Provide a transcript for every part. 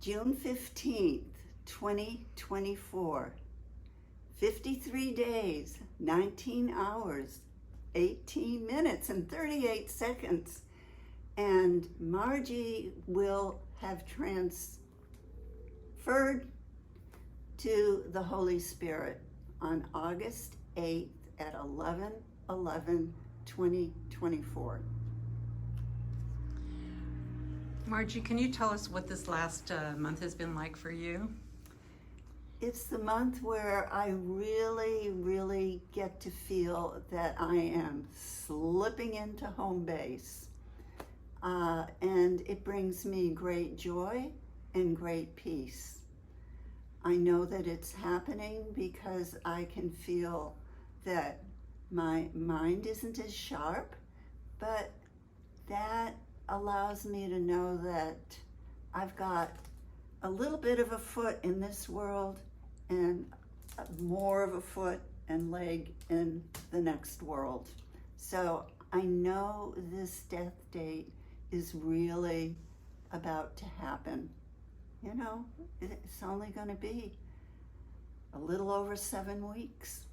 June 15th, 2024. 53 days, 19 hours, 18 minutes, and 38 seconds. And Margie will have transferred to the Holy Spirit on August 8th at 11/11/2024. Margie, can you tell us what this last month has been like for you? It's the month where I really get to feel that I am slipping into home base. And it brings me great joy and great peace. I know that it's happening because I can feel that my mind isn't as sharp, but that allows me to know that I've got a little bit of a foot in this world and more of a foot and leg in the next world. So I know this death date is really about to happen. You know, it's only going to be a little over 7 weeks.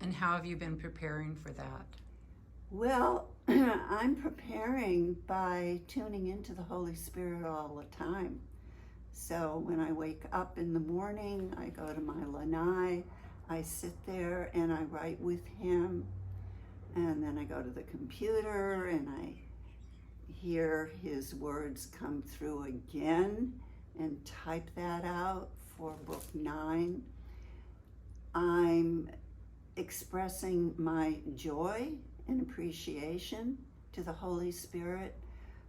And how have you been preparing for that? Well, I'm preparing by tuning into the Holy Spirit all the time. So when I wake up in the morning, I go to my lanai, I sit there and I write with him, and then I go to the computer and I hear his words come through again and type that out for book 9. I'm expressing my joy and appreciation to the Holy Spirit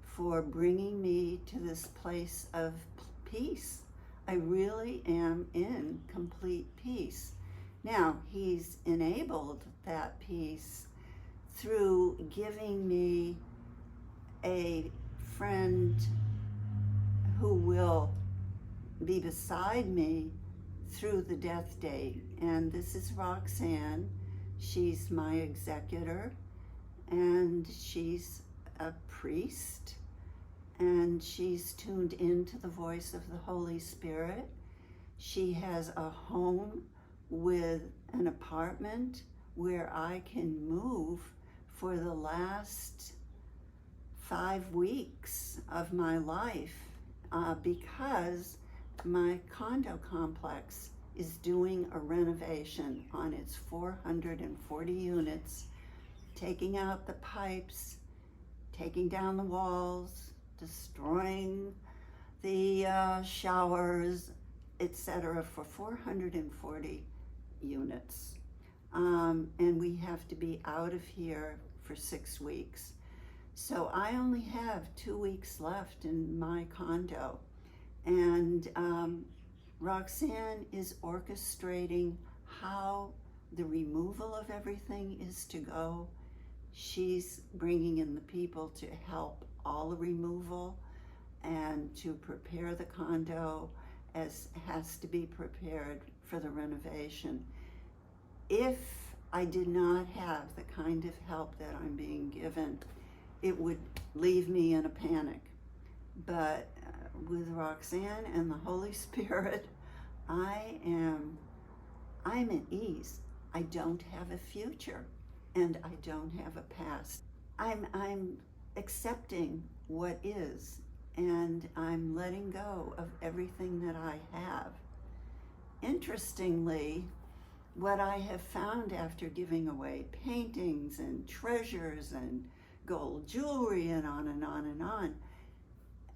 for bringing me to this place of peace. I really am in complete peace. Now, he's enabled that peace through giving me a friend who will be beside me through the death date. And this is Roxanne. She's my executor, and she's a priest, and she's tuned into the voice of the Holy Spirit. She has a home with an apartment where I can move for the last 5 weeks of my life because my condo complex is doing a renovation on its 440 units, taking out the pipes, taking down the walls, destroying the showers, etc. for 440 units. And we have to be out of here for 6 weeks. So I only have 2 weeks left in my condo. And Roxanne is orchestrating how the removal of everything is to go. She's bringing in the people to help all the removal and to prepare the condo as has to be prepared for the renovation. If I did not have the kind of help that I'm being given, it would leave me in a panic. But with Roxanne and the Holy Spirit, I'm at ease. I don't have a future and I don't have a past. I'm accepting what is, and I'm letting go of everything that I have. Interestingly, what I have found after giving away paintings and treasures and gold jewelry and on and on and on,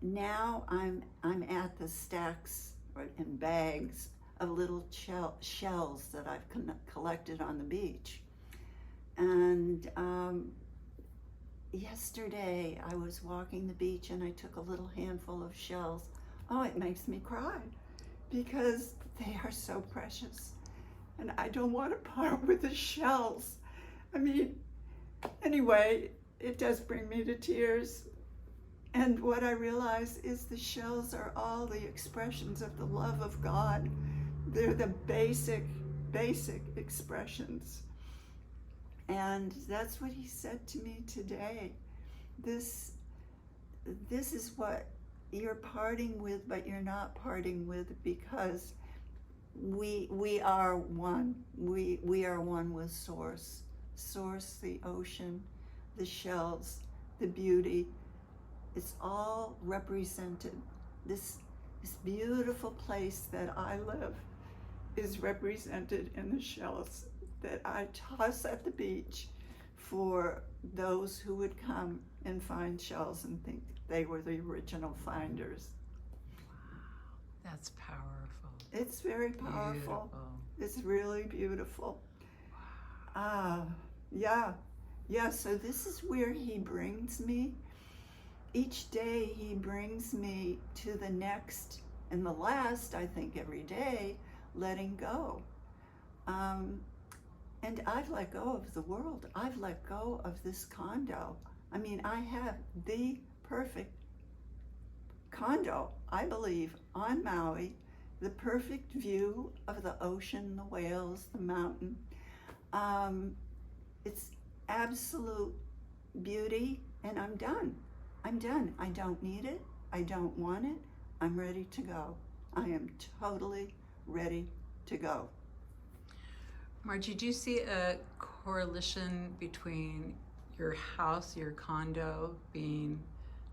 now I'm at the stacks and bags of little shells that I've collected on the beach. And yesterday I was walking the beach and I took a little handful of shells. Oh, it makes me cry because they are so precious. And I don't want to part with the shells. I mean, anyway, it does bring me to tears. And what I realize is the shells are all the expressions of the love of God. They're the basic expressions. And that's what he said to me today. This is what you're parting with, but you're not parting with, because we are one. We are one with Source. Source, the ocean, the shells, the beauty. It's all represented. This beautiful place that I live is represented in the shells that I toss at the beach for those who would come and find shells and think they were the original finders. That's powerful. It's very powerful. Beautiful. It's really beautiful. Yeah, so this is where he brings me. Each day he brings me to the next and the last, I think every day, letting go. And I've let go of the world. I've let go of this condo. I mean, I have the perfect condo, I believe, on Maui, the perfect view of the ocean, the whales, the mountain. It's absolute beauty, and I'm done. I'm done. I don't need it. I don't want it. I'm ready to go. I am totally ready to go. Margie, do you see a correlation between your house, your condo being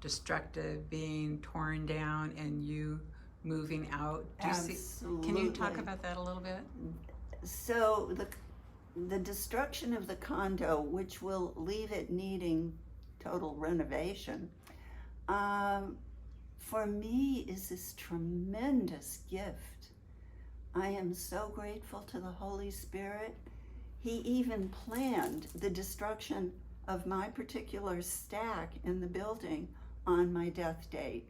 destructive, being torn down, and you moving out? Do you Absolutely. Can you talk about that a little bit? So the destruction of the condo, which will leave it needing total renovation, for me is this tremendous gift. I am so grateful to the Holy Spirit. He even planned the destruction of my particular stack in the building on my death date.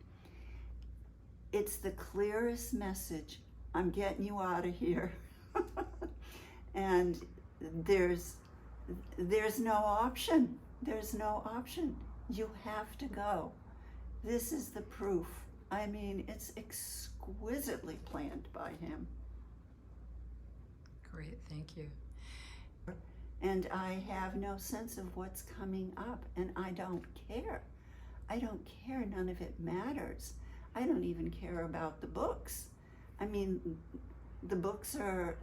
It's the clearest message. I'm getting you out of here. And there's no option. There's no option. You have to go. This is the proof. I mean, it's exquisitely planned by him. Great, thank you. And I have no sense of what's coming up, and I don't care. I don't care. None of it matters. I don't even care about the books. I mean, the books are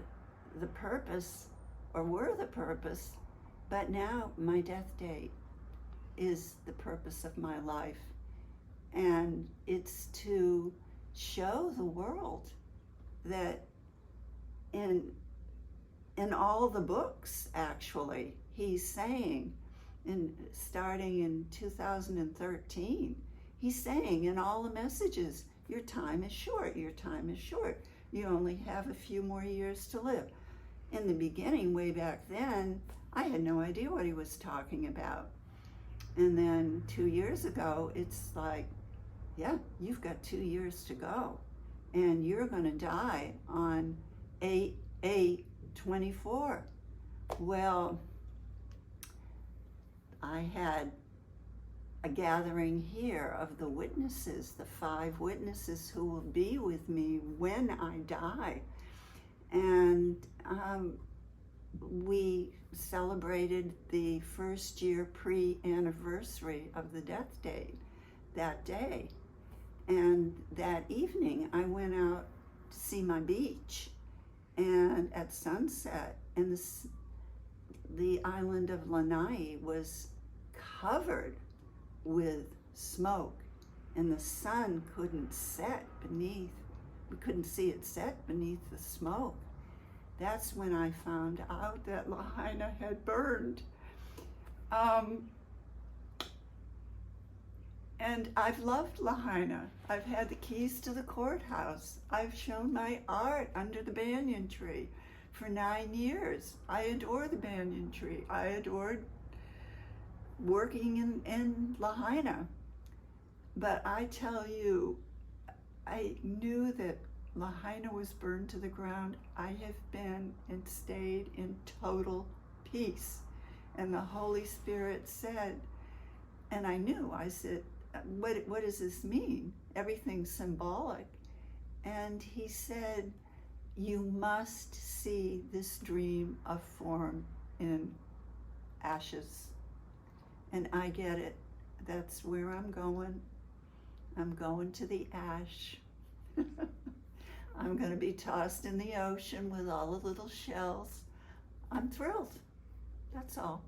the purpose, or were the purpose, but now my death date is the purpose of my life. And it's to show the world that in all the books, actually, he's saying, starting in 2013, he's saying in all the messages, your time is short, your time is short. You only have a few more years to live. In the beginning, way back then, I had no idea what he was talking about. And then 2 years ago, it's like, yeah, you've got 2 years to go. And you're going to die on 8/8/24. Well, I had a gathering here of the witnesses, the 5 witnesses who will be with me when I die. And we celebrated the first year pre-anniversary of the death date that day. And that evening I went out to see my beach, and at sunset, and the island of Lanai was covered with smoke, and the sun couldn't set beneath, we couldn't see it set beneath the smoke. That's when I found out that Lahaina had burned. And I've loved Lahaina. I've had the keys to the courthouse. I've shown my art under the banyan tree for 9 years. I adore the banyan tree. I adored working in Lahaina. But I tell you, I knew that Lahaina was burned to the ground. I have been and stayed in total peace. And the Holy Spirit said, and I knew, I said, what does this mean? Everything's symbolic. And he said, you must see this dream of form in ashes. And I get it. That's where I'm going. I'm going to the ash. I'm going to be tossed in the ocean with all the little shells. I'm thrilled. That's all.